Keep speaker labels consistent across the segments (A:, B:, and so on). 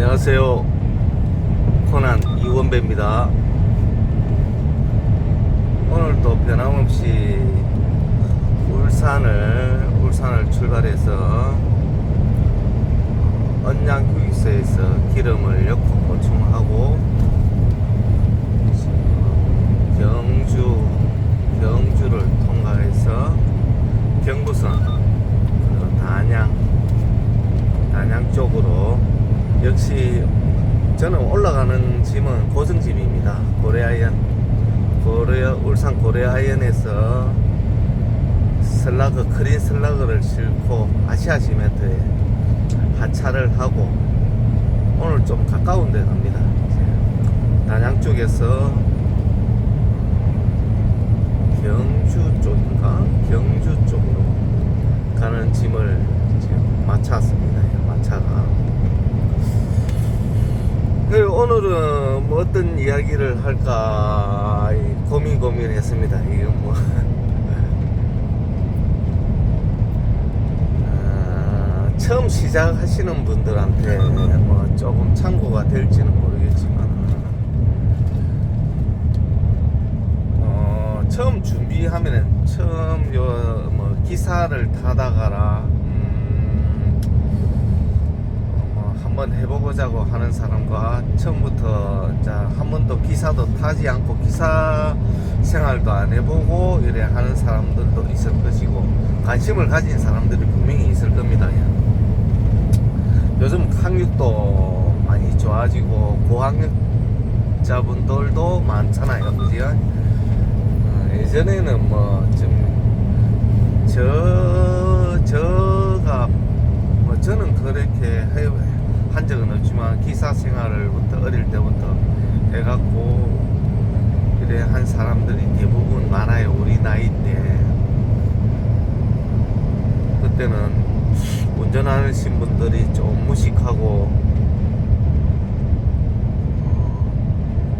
A: 안녕하세요. 코난 이원배입니다. 오늘도 변함없이 울산을 출발해서 언양휴게소에서 기름을 넣고 보충하고 경주를 통과해서 경부선 단양 쪽으로, 역시 저는 올라가는 짐은 고정짐입니다. 울산 고래아이언에서 크린 슬러그를 싣고 아시아시멘트에 하차를 하고, 오늘 좀 가까운 데 갑니다. 단양 쪽에서 경주 쪽으로 가는 짐을 지금 마차왔습니다. 마차가. 오늘은 뭐 어떤 이야기를 할까 고민했습니다. 이거 뭐 처음 시작하시는 분들한테 뭐 조금 참고가 될지는 모르겠지만, 처음 준비하면은 뭐 기사를 타다가라 한번 해보고자고 하는 사람과, 처음부터 한 번도 기사도 타지 않고 기사 생활도 안 해보고 이래 하는 사람들도 있을 것이고, 관심을 가진 사람들이 분명히 있을 겁니다. 요즘 학력도 많이 좋아지고 고학력자분들도 많잖아요, 그죠? 예전에는 뭐 저는 그렇게 한 적은 없지만, 기사 생활을부터 어릴 때부터 해갖고 그래 한 사람들이 대부분 많아요. 우리 나이 때. 그때는 운전하신 분들이 좀 무식하고,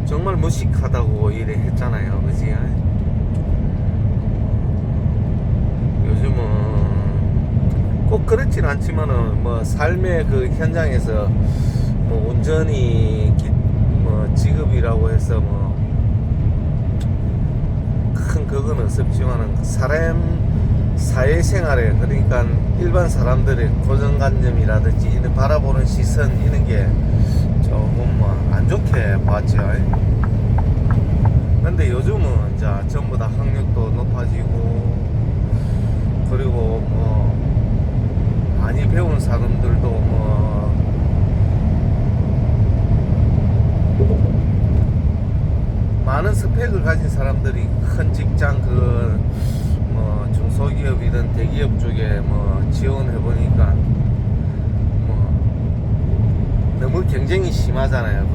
A: 정말 무식하다고 이래 했잖아요, 그지? 요즘은 꼭 그렇진 않지만은 뭐 삶의 그 현장에서 뭐 운전이 뭐 직업이라고 해서 뭐 큰 그거는 없지만은 사회생활에, 그러니까 일반 사람들의 고정관념이라든지 이런 바라보는 시선, 이런 게 조금 뭐 안 좋게 봤죠. 근데 요즘은 전부 다 학력도 높아지고, 그리고 뭐 많이 배운 사람들도 뭐 많은 스펙을 가진 사람들이 큰 직장, 뭐 중소기업이든 대기업 쪽에 뭐 지원해 보니까 뭐 너무 경쟁이 심하잖아요.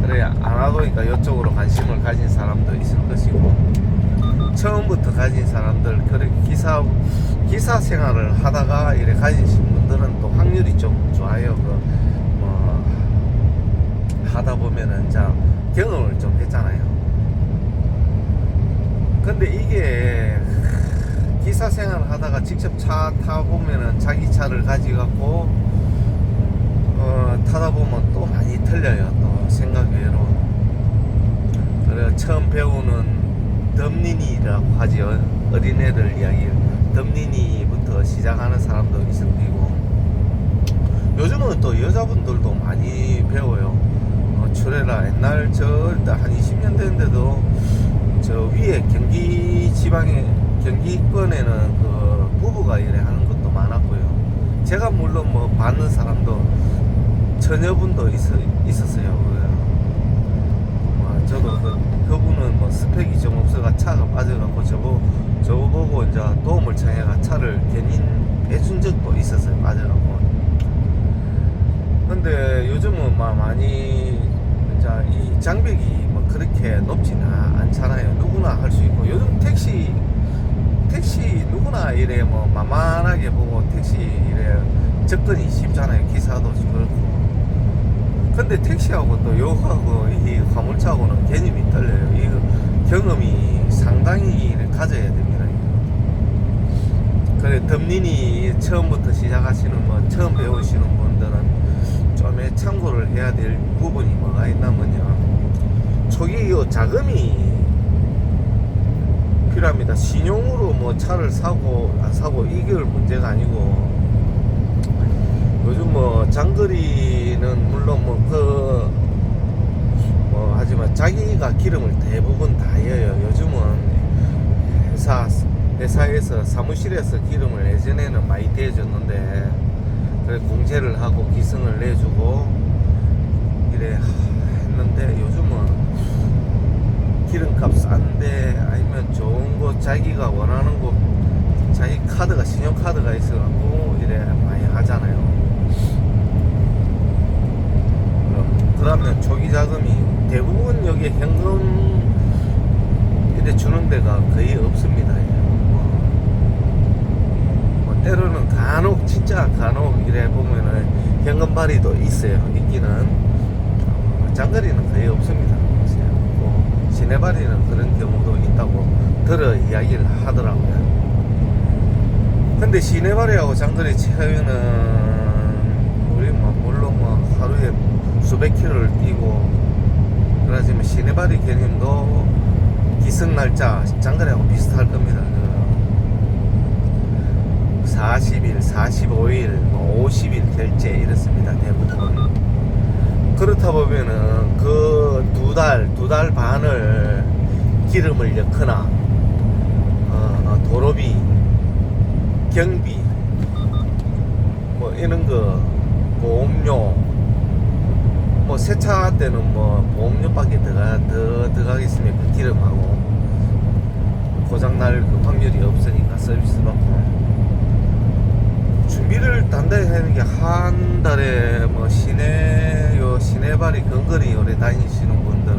A: 그래 안 하고니까 이쪽으로 관심을 가진 사람도 있을 것이고, 처음부터 가진 사람들, 그렇게 기사 생활을 하다가 이래 가지신 분들은 또 확률이 좀 좋아요. 뭐 하다 보면은 경험을 좀 했잖아요. 근데 이게 기사 생활을 하다가 직접 차 타보면은, 자기 차를 가지고 타다 보면 또 많이 틀려요. 또 생각 외로. 그래 처음 배우는 덤니니라고 하죠. 어린애들 이야기, 덤니니부터 시작하는 사람도 있을 거고, 요즘은 또 여자분들도 많이 배워요. 출애라, 옛날 한 20년 됐는데도 저 위에 경기권에는 그 부부가 이래 하는 것도 많았고요. 제가 물론 뭐 받는 사람도 처녀분도 있었어요. 저도 그분은 뭐 스펙이 좀 없어가 차가 빠져갖고 저보고 도움을 청해가 차를 견인해준 적도 있었어요. 빠져갖고. 근데 요즘은 많이 이 장벽이 뭐 그렇게 높지는 않잖아요. 누구나 할 수 있고, 요즘 택시 누구나 이래 뭐 만만하게 보고 택시 이래 접근이 쉽잖아요. 기사도 그렇고. 근데 택시하고 또 요하고 이 화물차하고는 개념이 틀려요. 이 경험이 상당히 가져야 됩니다. 그래 덤니니 처음부터 시작하시는 뭐 처음 배우시는 분들은 좀 참고를 해야 될 부분이 뭐가 있냐면요, 초기 이 자금이 필요합니다. 신용으로 뭐 차를 사고 안 사고 이게 문제가 아니고, 요즘 뭐 장거리는 물론 하지만 자기가 기름을 대부분 다 해요. 요즘은 회사에서 사무실에서 기름을 예전에는 많이 대줬는데, 그래 공제를 하고 기승을 내주고 이래 했는데, 요즘은 기름값 싼데 아니면 좋은 곳 자기가 원하는 곳 자기 카드가 신용카드가 있어갖고 이래 많이 하잖아요. 그러면 초기 자금이 대부분 여기 현금 이래 주는 데가 거의 없습니다. 때로는 간혹 진짜 간혹 이래 보면은 현금 발이도 있어요. 있기는 장거리는 거의 없습니다. 시내 발이는 그런 경우도 있다고 들어 이야기를 하더라고요. 근데 시내 발이하고 장거리 차이는 우리 물론 하루에 수백 킬로를 뛰고 그러지만 시내 발이 개념도 기승 날짜 장거리하고 비슷할 겁니다. 40일, 45일, 50일 결제 이렇습니다. 대부분. 그렇다 보면은 그 두 달 반을 기름을 넣거나 도로비, 경비 뭐 이런 거, 보험료, 뭐 세차 때는 뭐 보험료밖에 들어가겠습니까? 기름하고 고장날 그 확률이 없으니까 서비스 받고. 준비를 단단히 하는 게 한 달에 뭐 시내발이 근거리 오래 다니시는 분들은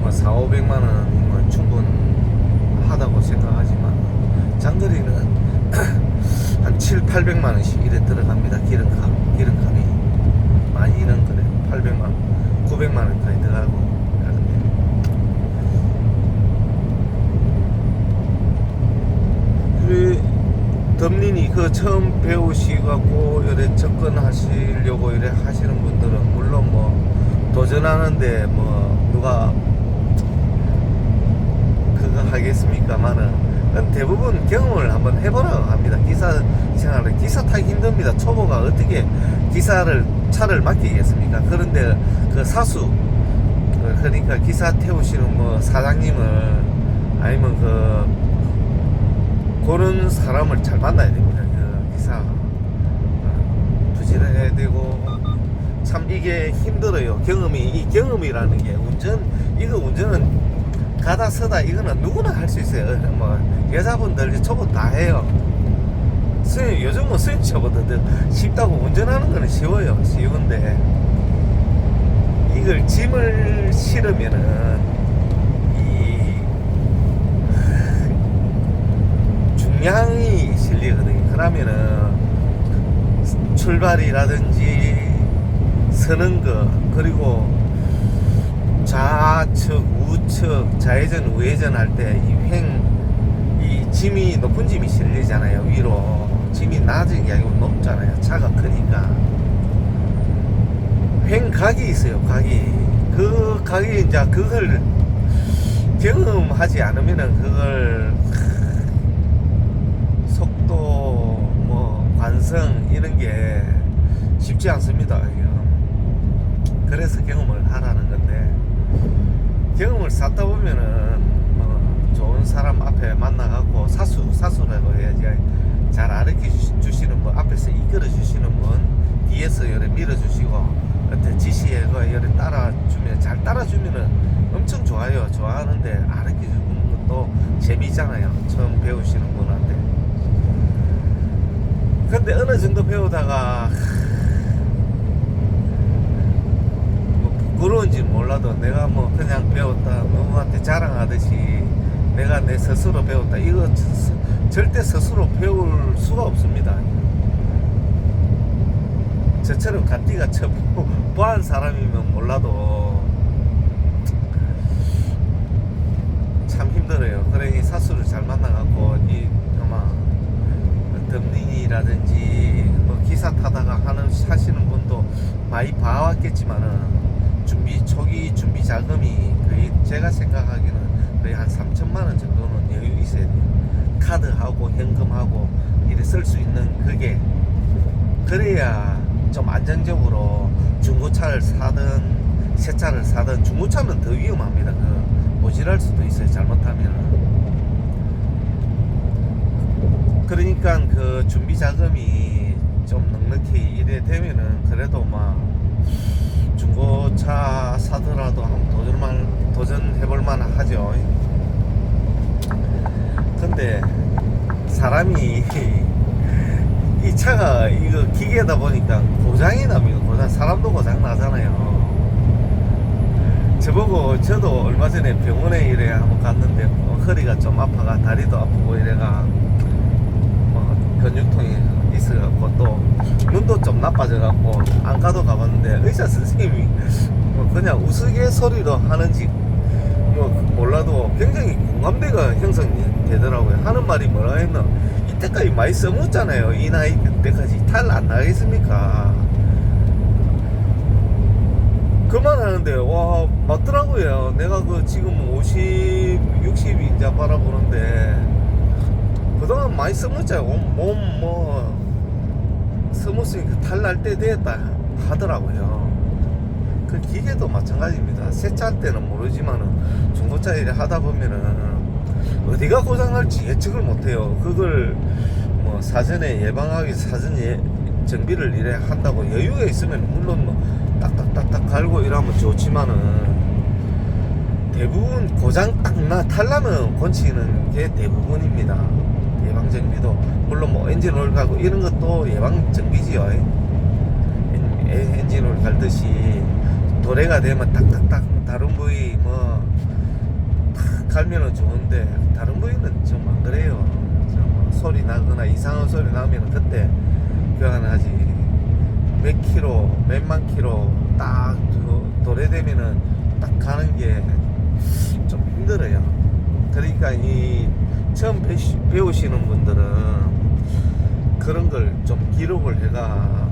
A: 뭐 4,500만 원이면 충분하다고 생각하지만, 장거리는 한 7,800만 원씩 이래 들어갑니다. 기름값이 많이는 그래 800만 원, 900만 원까지 들어가고. 그래 덤린이 그 처음 배우시고 이래 접근하시려고 이래 하시는 분들은 물론 뭐 도전하는데 뭐 누가 그거 하겠습니까만은 대부분 경험을 한번 해보라고 합니다. 기사 생활을, 기사 타기 힘듭니다. 초보가 어떻게 차를 맡기겠습니까? 그런데 그 사수, 그러니까 기사 태우시는 뭐 사장님을 아니면 그런 사람을 잘 만나야 됩니다. 그 기사 부지런해야 되고, 참 이게 힘들어요. 이 경험이라는 게 운전은 가다 서다 이거는 누구나 할 수 있어요. 뭐 여자분들 초보 다 해요. 요즘은 수영차보다 쉽다고. 운전하는 거는 쉬운데 이걸 짐을 실으면은 중량이 실리거든요. 그러면은 출발이라든지 서는 거, 그리고 좌측, 우측, 좌회전, 우회전 할 때 이 짐이 높은 짐이 실리잖아요. 위로 짐이 낮은 게 아니고 높잖아요. 차가 크니까. 횡각이 있어요. 그 각이 이제 그걸 경험하지 않으면은 그걸 속도, 뭐 관성 이런 게 쉽지 않습니다. 그래서 경험을 하라는 건데, 경험을 쌓다 보면은 좋은 사람 앞에 만나갖고 사수라고 해야지, 잘 가르쳐 주시는 분, 앞에서 이끌어 주시는 분, 뒤에서 이렇게 밀어주시고 그때 지시해서 이렇게 잘 따라주면은 엄청 좋아요. 좋아하는데 가르쳐 주는 것도 재미있잖아요. 처음 배우시는 분한테. 근데 어느 정도 배우다가 부끄러운지 몰라도 내가 뭐 그냥 배웠다, 누구한테 자랑하듯이 내가 내 스스로 배웠다, 이거 절대 스스로 배울 수가 없습니다. 저처럼 간띠가 뻔한 사람이면 몰라도 참 힘들어요. 그러니 사수를 잘 만나갖고 아마 덤링이라든지 뭐 기사 타다가 하시는 분도 많이 봐왔겠지만은 초기 준비 자금이 거의 제가 생각하기는 거의 한 3천만 원 정도는 여유 있어야 돼요. 카드하고 현금하고 이래 쓸 수 있는 그게, 그래야 좀 안정적으로 중고차를 사든 새 차를 사든, 중고차는 더 위험합니다. 모질할 수도 있어요, 잘못하면. 그러니까 그 준비 자금이 좀 넉넉히 이래 되면은 그래도 막 중고차 사더라도 한번 도전해볼 만 하죠. 근데 사람이 이 차가 이거 기계다 보니까 고장이 납니다. 사람도 고장 나잖아요. 저도 얼마 전에 병원에 이래 한번 갔는데 허리가 좀 아파가 다리도 아프고 이래가 근육통이 있어갖고 또 눈도 좀 나빠져갖고 안과도 가봤는데 의사 선생님이 그냥 우스갯소리로 하는지 몰라도 굉장히 공감대가 형성되더라고요. 하는 말이 뭐라 했나, 이때까지 많이 써먹었잖아요. 이 나이 때까지 탈 안 나겠습니까? 그만하는데 와 맞더라고요. 내가 지금 50, 60이 이제 바라보는데 그동안 많이 써먹었잖아요. 몸 써먹었으니까 탈 날 때 됐다 하더라고요. 그 기계도 마찬가지입니다. 새 차 때는 모르지만은 중고차 일을 하다 보면은 어디가 고장날지 예측을 못해요. 그걸 사전에 예방하기 사전 정비를 이래 한다고 여유가 있으면 물론 딱딱딱딱 갈고 이러면 좋지만은 대부분 고장 딱 탈라면 고치는 게 대부분입니다. 예방 정비도 물론 엔진 오일 가고 이런 것도 예방 정비지요. 엔진 오일 갈듯이 도래가 되면 딱딱딱 다른 부위 탁 갈면은 좋은데 다른 부위는 좀 안 그래요. 소리 나거나 이상한 소리 나면 그때 교환하지. 몇만 킬로 딱 도래되면은 딱 가는 게 좀 힘들어요. 그러니까 이 처음 배우시는 분들은 그런 걸 좀 기록을 해가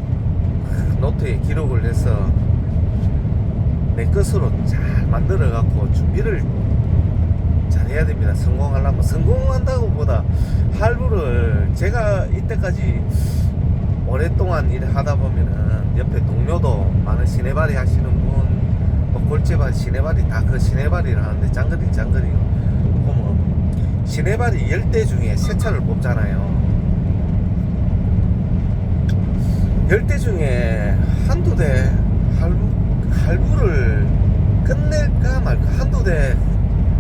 A: 노트에 기록을 해서 내 것으로 잘 만들어 갖고 준비를 잘 해야 됩니다. 성공하려면. 성공한다고 보다 할부를 제가 이때까지 오랫동안 일을 하다 보면은 옆에 동료도 많은 시내발이 하시는 분, 골재발, 시내발이 다 그 시내발이라 하는데 장거리 보면 시내발이 10대 중에 새 차를 뽑잖아요. 10대 중에 한두 대 할부를 끝낼까 말까, 한두 대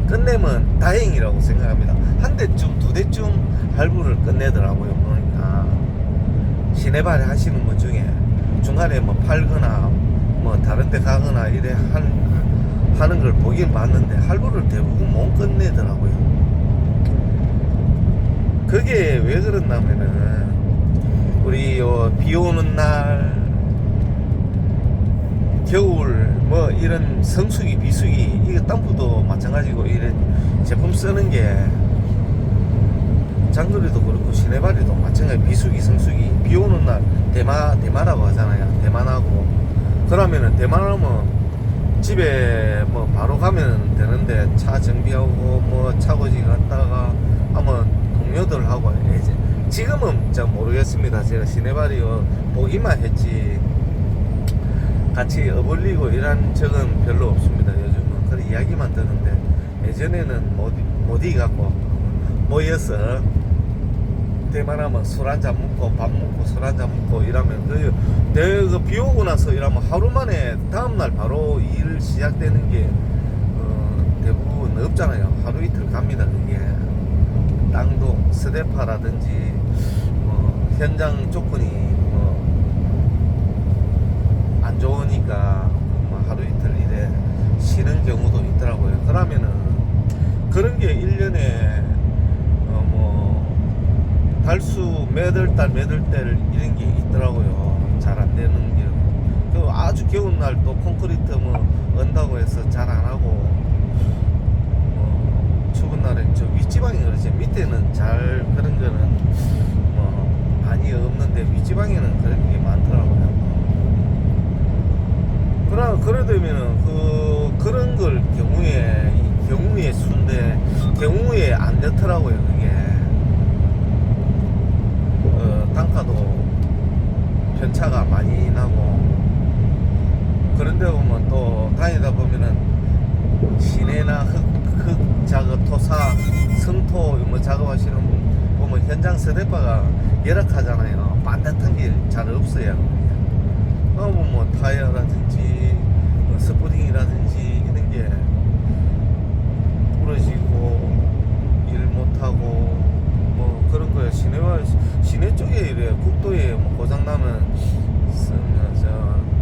A: 끝내면 다행이라고 생각합니다. 한 대쯤, 두 대쯤 할부를 끝내더라고요. 그러니까 시내발 하시는 분 중에 중간에 팔거나 다른 데 가거나 이래 하는 걸 보긴 봤는데 할부를 대부분 못 끝내더라고요. 그게 왜 그렇냐면은 우리 비 오는 날, 겨울 이런 성수기, 비수기, 이거 덤프도 마찬가지고 이런 제품 쓰는 게 장거리도 그렇고 시내발이도 마찬가지. 비수기, 성수기, 비 오는 날 대마라고 하잖아요. 대만하고 그러면은 대만하면 집에 바로 가면 되는데 차 정비하고 차고지 갔다가 하면 동료들하고 이제 지금은 잘 모르겠습니다. 제가 시내발이 보기만 했지 같이 어울리고 이런 적은 별로 없습니다. 요즘은 그런 이야기만 듣는데 예전에는 못 이갖고 모여서 대만하면 술 한잔 먹고 밥 먹고 술 한잔 먹고 이러면 비 오고 나서 이러면 하루 만에 다음날 바로 일 시작되는 게 대부분 없잖아요. 하루 이틀 갑니다. 그게 땅도 스대파라든지 현장 조건이 안 좋으니까 하루 이틀 이래 쉬는 경우도 있더라고요. 그러면은 그런 게 1년에 달수 몇 월 달 이런 게 있더라고요. 잘 안 되는 게. 아주 겨운 날 또 콘크리트 언다고 해서 잘 안 하고 추운 날엔 저 윗지방이 그렇지 밑에는 잘 그런 거는 많이 없는데 윗지방에는 그런 게 차가 많이 나고, 그런데 보면 또 다니다 보면은 시내나 흙 작업, 토사, 성토 뭐 작업하시는 분 보면 현장 스대바가 열악하잖아요. 반듯한 게 잘 없어요. 뭐 타이어라든지 뭐 스프링이라든지 이런 게 부러지고 일 못하고 뭐 그런 거예요. 시내 쪽에 이래 국도에 뭐 고장 나면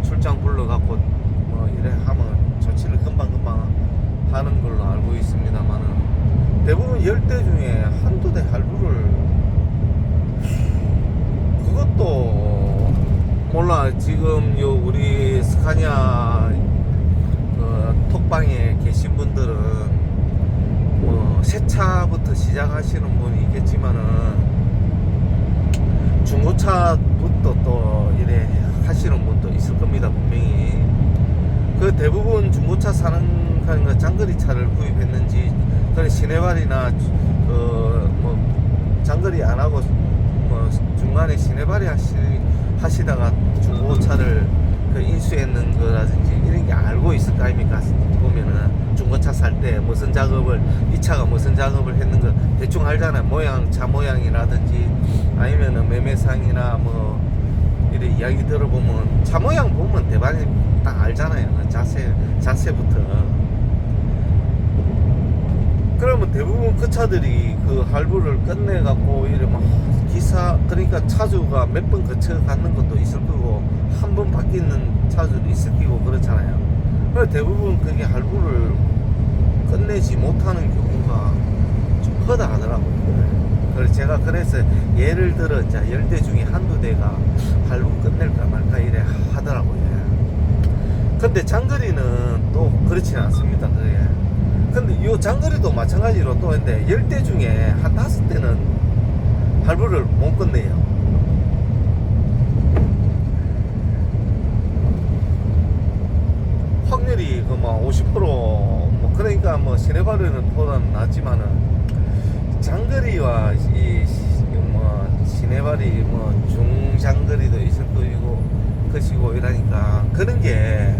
A: 출장 불러갖고 뭐 이래 하면 조치를 금방금방 하는 걸로 알고 있습니다만은, 대부분 10대 중에 한두 대 할부를, 그것도 몰라. 지금 요 우리 스카니아 톡방에 계신 분들은 뭐 새 차부터 시작하시는 분이 있겠지만은 중고차부터 또 이래 하시는 분도 있을 겁니다, 분명히. 그 대부분 중고차 사는 장거리 차를 구입했는지, 그래 시내발이나 뭐 장거리 안 하고 뭐 중간에 시내발이 하시다가 중고차를 그 인수했는 거라든지 이런 게 알고 있을 거 아닙니까? 보면은 중고차 살 때 무슨 작업을, 이 차가 무슨 작업을 했는 거 대충 알잖아요. 모양, 차 모양이라든지 아니면은 매매상이나 뭐 이래 이야기 들어보면 차 모양 보면 대반이 딱 알잖아요. 자세부터. 그러면 대부분 그 차들이 그 할부를 끝내갖고 이래 막 기사, 그러니까 차주가 몇 번 거쳐가는 것도 있을 거고 한 번 바뀌는 차주도 있을 거고 그렇잖아요. 그래서 대부분 그게 할부를 끝내지 못하는 경우가 좀 허다하더라고요. 그래서 예를 들어 10대 중에 한두 대가 할부 끝낼까 말까 이래 하더라고요. 근데 장거리는 또 그렇지는 않습니다. 그게. 근데 요 장거리도 마찬가지로 또 근데 10대 중에 한 5대는 할부를 못 끝내요. 확률이 뭐 50%, 그러니까 뭐 시내발은 보다는 낫지만은 장거리와 뭐 시내발이 뭐 중장거리도 있을 것이고 이러니까 그런 게,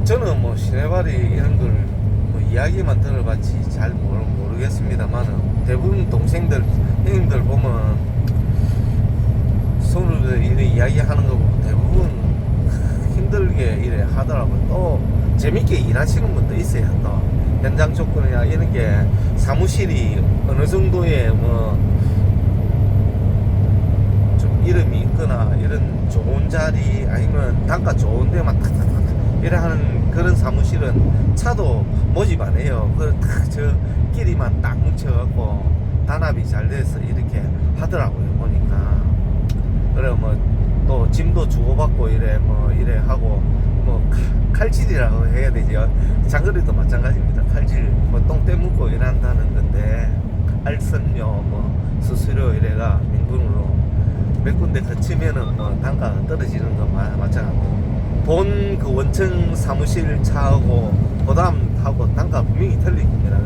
A: 저는 뭐 시내발이 이런 걸 뭐 이야기만 들어봤지 잘 모르겠습니다만은, 대부분 동생들, 형님들 보면 서로 이래 이야기하는 거 보면 대부분 힘들게 이래 하더라고요. 또 재밌게 일하시는 분도 있어요. 또 현장 조건이나 이런 게 사무실이 어느 정도의 뭐 좀 이름이 있거나 이런 좋은 자리 아니면 단가 좋은 데만 탁탁탁 이래 하는 그런 사무실은 차도 모집 안 해요. 저 끼리만 딱 뭉쳐갖고 단합이 잘 돼서 이렇게 하더라고요, 보니까. 그래 뭐 또 짐도 주고받고 이래 하고 뭐 칼질이라고 해야 되죠. 장거리도 마찬가지입니다. 칼질 뭐 똥 떼묻고 일한다는 건데, 알선료 뭐 수수료 이래가 민분으로 몇 군데 거치면은 뭐 단가가 떨어지는 거 마찬가지고, 본 그 원청 사무실 차하고 보담 하고 단가 분명히 틀릴 겁니다.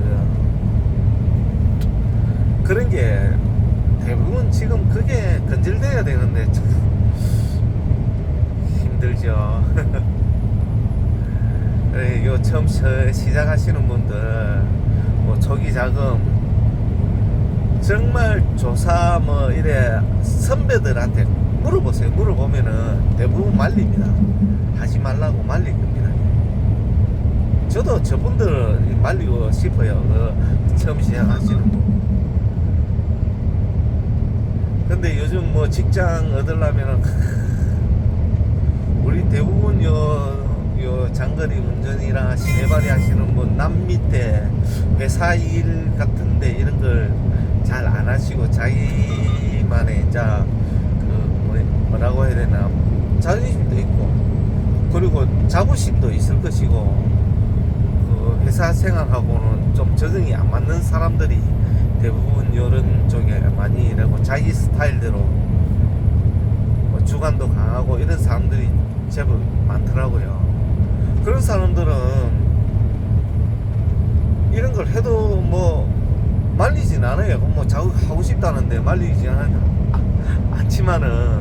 A: 그런 게 대부분 지금 그게 근절돼야 되는데 참 힘들죠. 요 처음 시작하시는 분들 뭐 초기 자금 정말 조사 뭐 이래 선배들한테 물어보세요. 물어보면은 대부분 말립니다. 하지 말라고 말릴 겁니다. 저도 저분들 말리고 싶어요. 그 처음 시작하시는 분. 근데 요즘 뭐 직장 얻으려면은 우리 대부분 요 장거리 운전이랑 시내발이 하시는 분 남 밑에 회사 일 같은데 이런 걸 잘 안 하시고 자기만의 뭐라고 해야 되나, 자존심도 있고 그리고 자부심도 있을 것이고, 그 회사 생활하고는 좀 적응이 안 맞는 사람들이 대부분 이런 쪽에 많이 일하고 자기 스타일대로 뭐 주관도 강하고 이런 사람들이 제법 많더라고요. 그런 사람들은 이런 걸 해도 뭐 말리진 않아요. 뭐 자꾸 하고 싶다는데 말리진 않지만은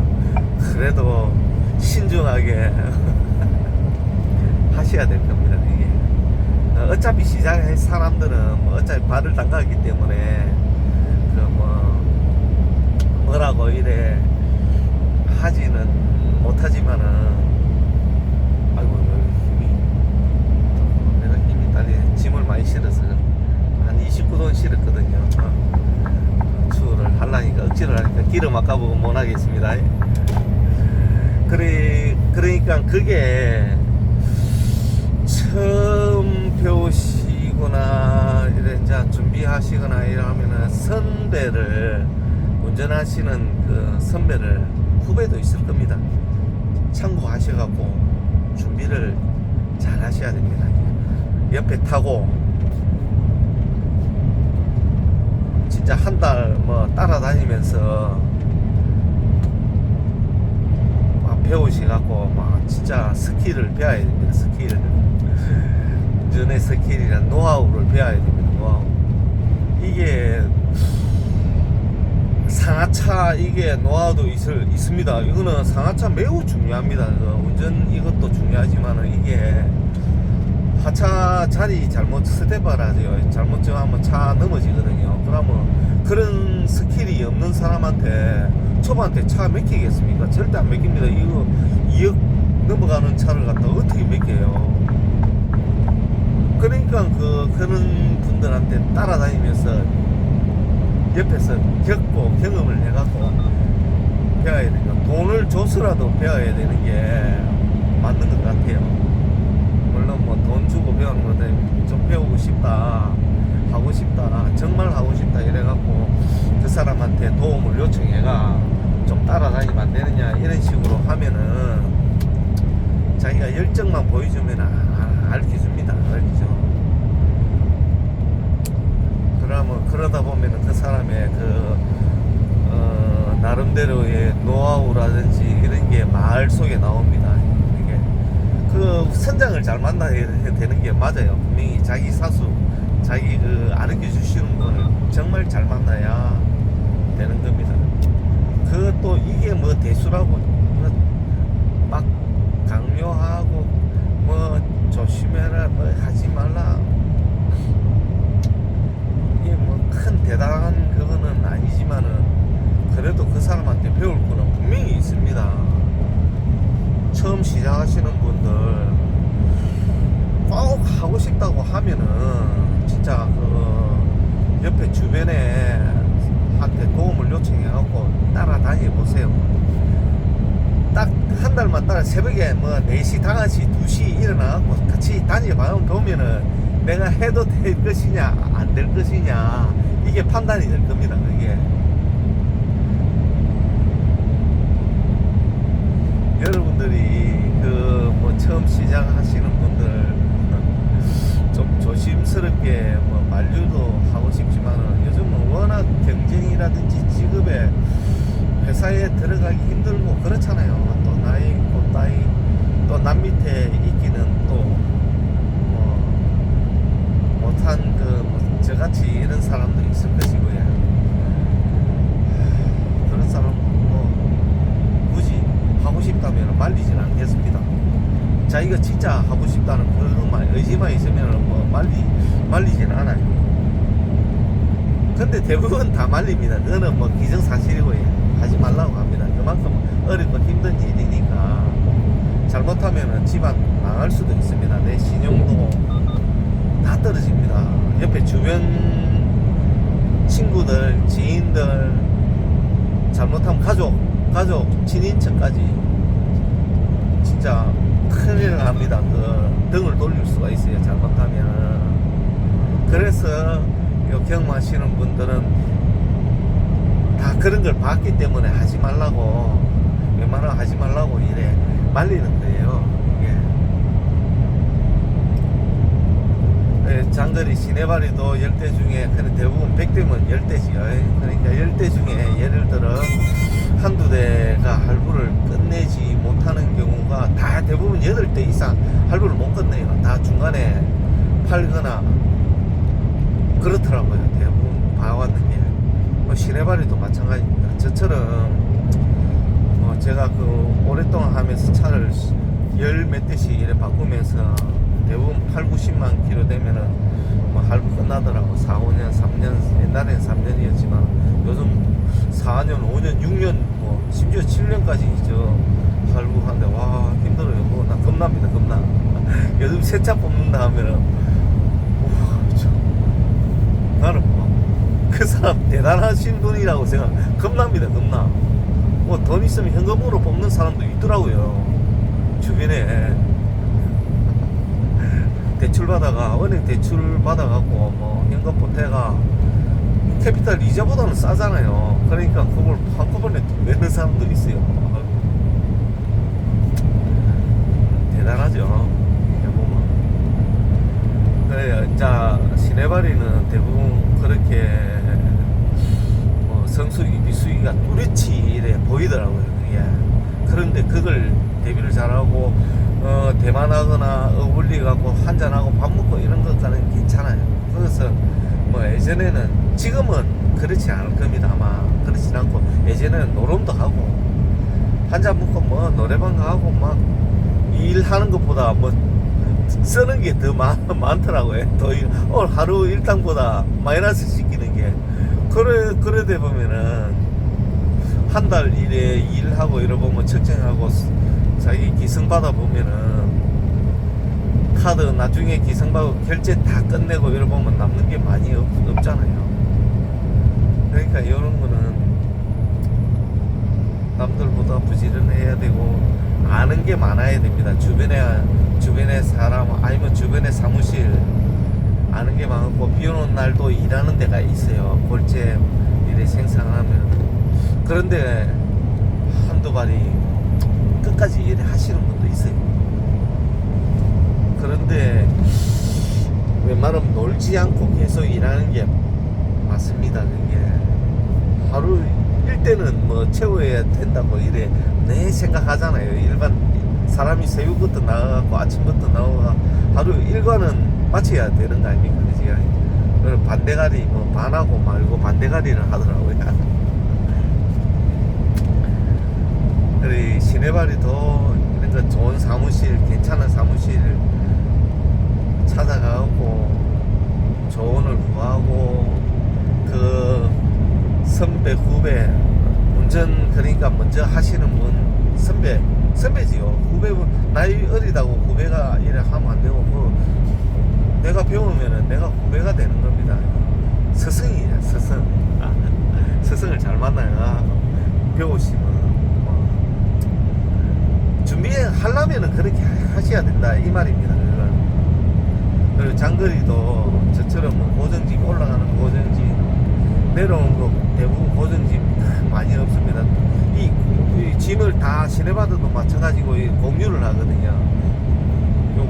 A: 그래도 신중하게 하셔야 될 겁니다. 이게 어차피 시작할 사람들은 뭐 어차피 발을 담갔기 때문에 그 뭐라고 이래 하지는 못하지만은 아이고 내가 힘이 딸리네. 짐을 많이 실어서 한 29돈 실었거든요. 추월을 하려니까 억지를 하니까 기름 아까보고 못 하겠습니다. 그러니까 그게 처음 배우시거나 이래 이제 준비하시거나 이러면은 선배를 운전하시는 그 선배를 후배도 있을 겁니다. 참고하셔갖고 준비를 잘 하셔야 됩니다. 옆에 타고 진짜 한 달 뭐 따라다니면서 막 배우셔갖고 막 진짜 스킬을 배워야 됩니다. 스킬. 운전의 스킬이란 노하우를 배워야 됩니다. 노하우. 이게 상하차 이게 노하우도 있습니다. 이거는 상하차 매우 중요합니다. 운전 이것도 중요하지만은 이게 하차 자리 잘못 스텝을 하죠. 잘못 정하면 차 넘어지거든요. 그러면 그런 스킬이 없는 사람한테 초반한테 차 맡기겠습니까? 절대 안 맡깁니다. 이거 2억 넘어가는 차를 갖다 어떻게 맡겨요? 그러니까 그런 분들한테 따라다니면서 옆에서 겪고 경험을 해갖고 배워야 되니까 돈을 줘서라도 배워야 되는 게 맞는 것 같아요. 물론 뭐 돈 주고 배우는 것도 좀 배우고 싶다, 하고 싶다, 정말 하고 싶다 이래갖고 그 사람한테 도움을 요청해가 좀 따라다니면 안 되느냐 이런 식으로 하면은 자기가 열정만 보여주면 알려줍니다. 알려줘. 그러면 그러다 보면은 그 사람의 나름대로의 노하우라든지 이런 게 말 속에 나옵니다. 이게 그 선장을 잘 만나야 되는 게 맞아요. 분명히 자기 사수, 자기 알려 주시는 분을 정말 잘 만나야 되는 겁니다. 또 이게 뭐 대수라고 막 강요하고 뭐 조심해라 뭐 하지 말라 이게 뭐 큰 대단한 그거는 아니지만은 그래도 그 사람한테 배울 거는 분명히 있습니다. 처음 시작하시는 분들 꼭 하고 싶다고 하면은 진짜 그 옆에 주변에 한테 도움을 요청해갖고 따라다니 보세요. 딱 한 달만 따라 새벽에 뭐 4시, 5시, 2시 일어나갖고 같이 다니보면은 내가 해도 될 것이냐 안 될 것이냐 이게 판단이 될 겁니다. 그게 여러분들이 뭐 처음 시작하시는 분들 좀 조심스럽게 뭐 만류도 하고 싶지만은 요즘은 워낙 경쟁이라든지 직업에 회사에 들어가기 힘들고 그렇잖아요. 또 나이 나이 또 남 밑에 있기는 또 못한 저같이 이런 사람도 있을 것이고요. 그런 사람 굳이 하고 싶다면 말리진 않겠습니다. 자기가 진짜 하고 싶다는 그것만 의지만 있으면 말리진 않아요. 근데 대부분 다 말립니다. 그거는 기정사실이고요. 하지 말라고 합니다. 그만큼 어렵고 힘든 일이니까 잘못하면 집안 망할 수도 있습니다. 내 신용도 다 떨어집니다. 옆에 주변 친구들, 지인들, 잘못하면 가족, 친인척까지 진짜 큰일 납니다. 등을 돌릴 수가 있어요. 잘못하면. 그래서 경험하시는 분들은 다 그런 걸 봤기 때문에 하지 말라고, 웬만하면 하지 말라고 이래 말리는 거예요. 이게 장거리 시내발이도 10대 중에 그냥 대부분 100대면 10대지요. 그러니까 10대 중에 예를 들어 한두 대가 할부를 끝내지 못하는 경우가 다 대부분 8대 이상 할부를 못 끝내요. 다 중간에 팔거나 그렇더라고요. 대부분 봐왔는 게. 시내발이도 마찬가지입니다. 저처럼 제가 그 오랫동안 하면서 차를 열 몇 대씩 이래 바꾸면서 대부분 8, 90만 킬로 되면은 뭐 할부 끝나더라고. 4, 5년, 3년, 옛날에는 3년이었지만 요즘 4년, 5년, 6년, 뭐 심지어 7년까지 저 할부하는데 와 힘들어요. 뭐 나 겁납니다, 겁나. 요즘 새 차 뽑는다 하면은 나는 그 사람 대단하신 분이라고 생각. 겁납니다, 겁나. 뭐 돈 있으면 현금으로 뽑는 사람도 있더라고요, 주변에. 대출 받아가, 은행 대출 받아갖고 뭐 현금 보태가 캐피탈 이자보다는 싸잖아요. 그러니까 그걸 한꺼번에 내는 사람도 있어요. 대단하죠, 해보면. 그래, 자, 시내발이는 대부분 그렇게 뭐 성수기, 비수기가 뚜렷이 이래 보이더라고요, 그게. 그런데 그걸 대비를 잘하고 대만하거나 어울리 갖고 한잔하고 밥 먹고 이런 것까지는 괜찮아요. 그래서 뭐 예전에는, 지금은 그렇지 않을 겁니다. 아마 그렇진 않고 예전에는 노름도 하고 한잔 먹고 뭐 노래방 가고 막 일하는 것보다 뭐 쓰는 게 더 많더라고요. 더 오늘 하루 일당보다 마이너스 시키는 게. 그러다 보면은 한 달 일에 일하고 이러보면 책정하고 자기 기승받아 보면은 카드 나중에 기승받고 결제 다 끝내고 이러보면 남는 게 많이 없잖아요. 그러니까 이런 거는 남들보다 부지런해야 되고 아는 게 많아야 됩니다. 주변에 사람 아니면 주변에 사무실 아는 게 많고, 비 오는 날도 일하는 데가 있어요. 골재 일에 생산하면. 그런데 한두 발이 끝까지 일을 하시는 분도 있어요. 그런데 웬만하면 놀지 않고 계속 일하는 게 맞습니다. 그게 하루 일대는 뭐 채워야 된다고 이래 내 생각하잖아요. 일반 사람이 새벽부터 나가고 아침부터 나오고 하루 일과는 마쳐야 되는 거 아닙니까? 그지? 그래서 반대가리 뭐 반하고 말고 반대가리를 하더라고요. 그래, 시내발이 더 이런 거 좋은 사무실, 괜찮은 사무실 찾아가고 조언을 구하고, 그 선배 후배 운전 그러니까 먼저 하시는 분 선배지요. 후배분 나이 어리다고 후배가 이래 하면 안 되고, 내가 배우면은 내가 후배가 되는 겁니다. 스승이야, 스승. 스승을 잘 만나야 배우시면 준비하려면은 그렇게 하셔야 된다 이 말입니다. 그리고 장거리도 저처럼 뭐 고정집 올라가는 고정집 내려오는 거 대부분 고정집 많이 없습니다. 이 짐을 다 시내바드도 마찬가지고 공유를 하거든요.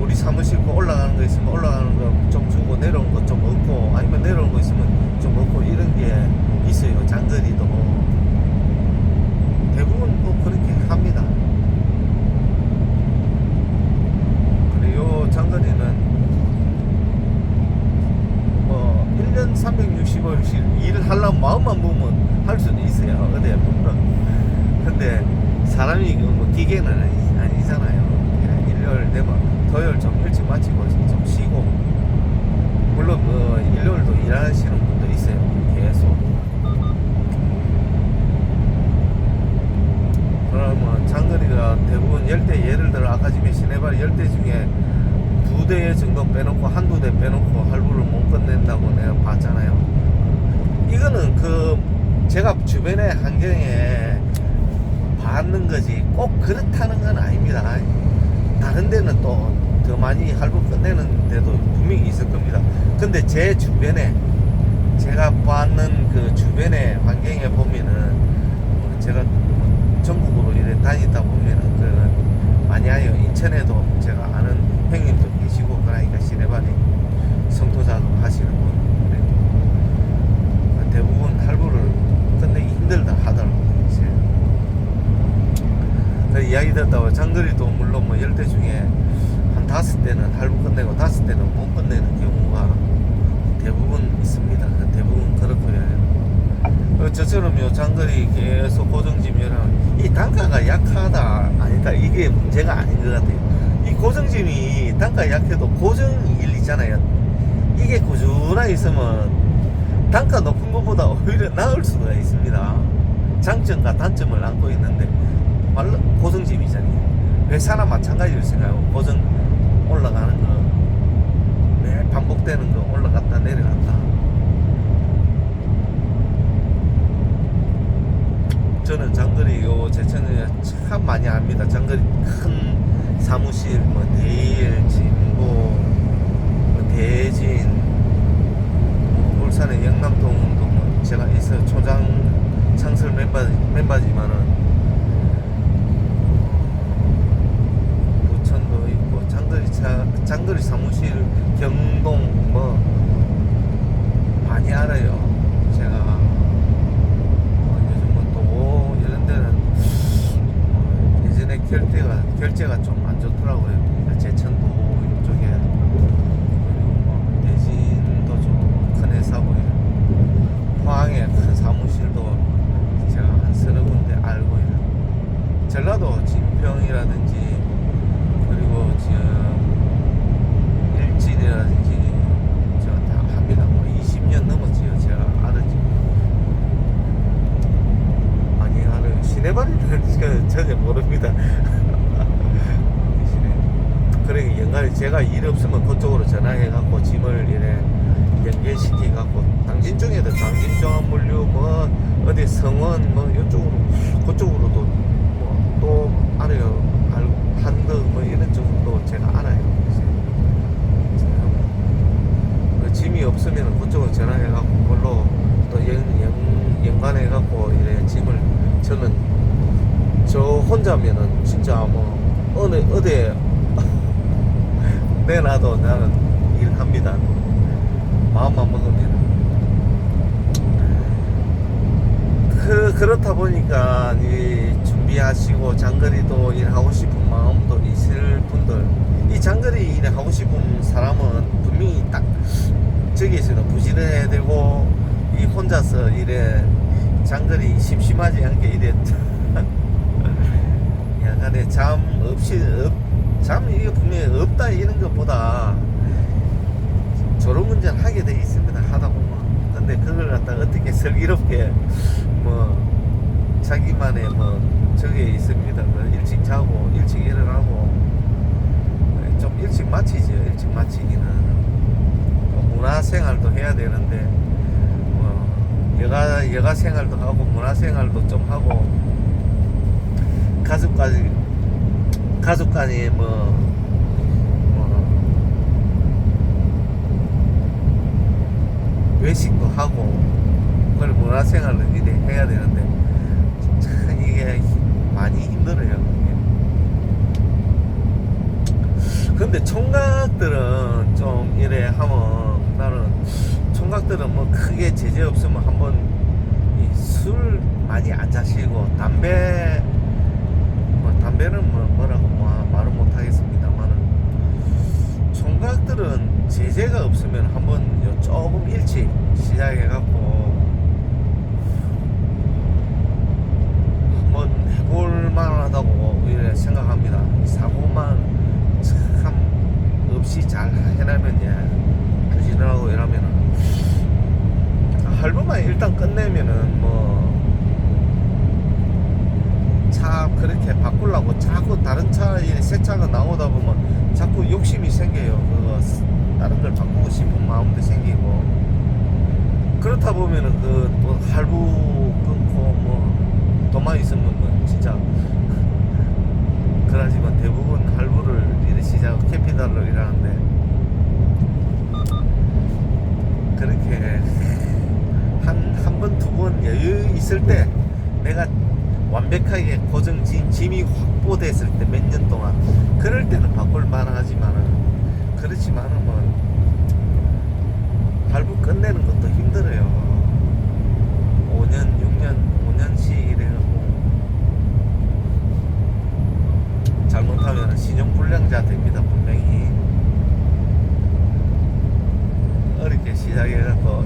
A: 우리 사무실 거 올라가는 거 있으면 올라가는 거 좀 주고 내려오는 거 좀 얻고, 아니면 내려오는 거 있으면 좀 얻고, 이런 게 있어요. 장거리도 대부분 뭐 그렇게 합니다. 그리고 장거리는 뭐 1년 365일 일을 하려면 마음만 먹으면 할 수는 있어요. 어디 근데 사람이 뭐 기계는 아니잖아요. 일요일 되면 토요일 좀 일찍 마치고 좀 쉬고, 물론 뭐 일요일도 일하시는 분도 있어요. 계속. 그러면 장거리가 대부분 10대, 예를 들어 아까 집에 시내발 10대 중에 2대 정도 빼놓고 한두 대 빼놓고 할부를 못 끝낸다고 내가 봤잖아요. 이거는 제가 주변의 환경에 받는 거지 꼭 그렇다는 건 아닙니다. 다른 데는 또 더 많이 할부 끝내는 데도 분명히 있을 겁니다. 근데 제 주변에 제가 받는 그 주변의 환경에 보면은 제가 전국으로 이래 다니다 보면은 많이 와요. 인천에도 제가 아는 형님도 계시고, 그러니까 시내발이 성토 작업 하시는 분 대부분 할부를 끝내기 힘들다 하더라고요. 그 이야기 듣다가 장거리도 물론 뭐 10대 중에 한 5대는 할부 끝내고 5대는 못 끝내는 경우가 대부분 있습니다. 대부분 그렇고요. 저처럼 요 장거리 계속 고정짐이랑 이 단가가 약하다 아니다 이게 문제가 아닌 것 같아요. 이 고정짐이 단가 약해도 고정 일 있잖아요. 이게 꾸준하게 있으면 단가 높은 것보다 오히려 나을 수가 있습니다. 장점과 단점을 안고 있는데 말로 고정짐이잖아요. 회사나 마찬가지로 생각하고 고정 올라가는 거 매일 반복되는 거 올라갔다 내려갔다. 저는 장거리 요 제천에 참 많이 합니다. 장거리 큰 사무실 뭐 대일, 진보, 뭐 대진, 뭐 울산의 영남동도 뭐 제가 있어 초장 창설 멤버지만은 부천도 있고 장거리 사무실 경동 뭐 많이 알아요. 제가 예전에 결제가 좀 안 좋더라고요. 제천도 이쪽에 그리고 뭐 대진도 좀 큰 회사고요. 포항에 큰 사무실도 제가 한 서너 군데 알고요. 전라도 진평이라든지 그리고 지금 일진이라든지 제가 다 합니다. 뭐 20년 넘었지요. 제가 알았지. 많이 알아요. 시내발이는 전혀 모릅니다. 그래 연간에 제가 일 없으면 그쪽으로 전화해갖고 짐을 이래 연계시키갖고 당진 중에도 당진종합물류 뭐 어디 성원 뭐 이쪽으로 그쪽으로도 뭐 또 알아요. 한덕 뭐 이런 정도 제가 알아요. 그 짐이 없으면 그쪽으로 전화해갖고 그걸로 또 연관해갖고 이래 짐을 저는 저 혼자면은 진짜 뭐 어디에 내놔도 나는 일합니다. 마음만 먹으면. 그렇다 보니까 이 준비하시고 장거리도 일하고 싶은 마음도 있을 분들, 이 장거리 일하고 싶은 사람은 분명히 딱 저기에서는 부지런해야 되고, 이 혼자서 이래 장거리 심심하지 않게 이래 약간의 잠 이게 분명히 없다 이런 것보다 졸음운전 하게 돼 있습니다. 하다 보면. 근데 그걸 갖다 어떻게 슬기롭게 뭐 자기만의 뭐 저게 있습니다. 일찍 자고 일찍 일어나고 좀 일찍 마치죠. 일찍 마치기는 문화생활도 해야 되는데 뭐 여가 생활도 하고 문화생활도 좀 하고 가족 간에 외식도 하고 그걸 문화생활을 이래 해야 되는데 참 이게 많이 힘들어요. 근데 총각들은 좀 이래 하면 나는 총각들은 뭐 크게 제재 없으면 한번 술 많이 안 자시고 담배는 뭐라고 말은 못 하겠습니다만은 총각들은 제재가 없으면 한번 조금 일찍 시작해갖고 한번 해볼 만하다고 이래 생각합니다. 사고만 참 없이 잘 해나면 부지런하고 이러면은 할부만 일단 끝내면은 차 그렇게 바꾸려고 자꾸 다른 차 새 차가 나오다 보면 자꾸 욕심이 생겨요. 그거 다른 걸 바꾸고 싶은 마음도 생기고 그렇다 보면은 또 할부 끊고 돈만 있으면 진짜 그러지만 대부분 할부를 이래 시작 캐피탈로 일하는데 그렇게 한 번 두 번 여유 있을 때 내가 완벽하게 고정 짐이 확보됐을 때 몇 년 동안 그럴 때는 바꿀 만하지만은 그렇지만은 할부 끝내는 것도 힘들어요. 5년 6년 5년씩 이래갖고 잘못하면 신용불량자 됩니다. 분명히 어렵게 시작해갖고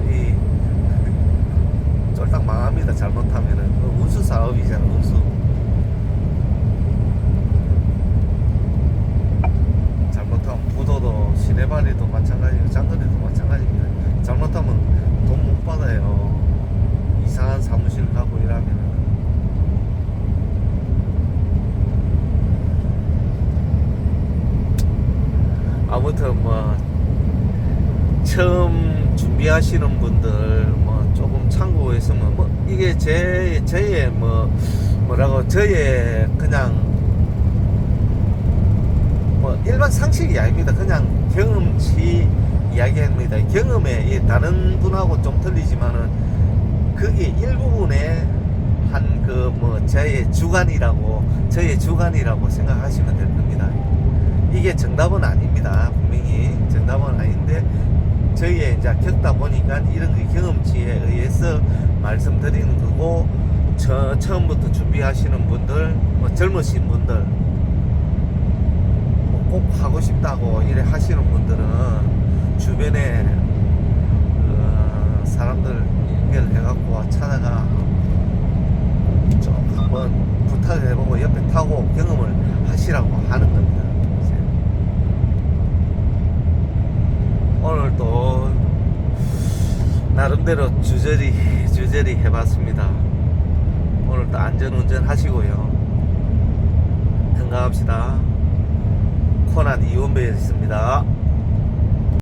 A: 쫄딱 하여튼 뭐 처음 준비하시는 분들 뭐 조금 참고했으면 뭐 이게 저의 뭐라고 저의 그냥 뭐 일반 상식이 아닙니다. 그냥 경험치 이야기합니다. 경험에 다른 분하고 좀 틀리지만은 그게 일부분의 한 그 뭐 저의 주관이라고 생각하시면 될 겁니다. 이게 정답은 아닙니다. 분명히 정답은 아닌데 저희의 이제 겪다 보니까 이런 그 경험치에 의해서 말씀드리는 거고, 처음부터 준비하시는 분들, 뭐 젊으신 분들, 뭐꼭 하고 싶다고 이래 하시는 분들은 주변에 사람들 연결해갖고 찾아가 좀 한번 부탁을 해보고 옆에 타고 경험을 하시라고 하는 겁니다. 오늘 또 나름대로 주저리 해봤습니다. 오늘 또 안전운전 하시고요. 건강합시다. 코난 이원배였습니다.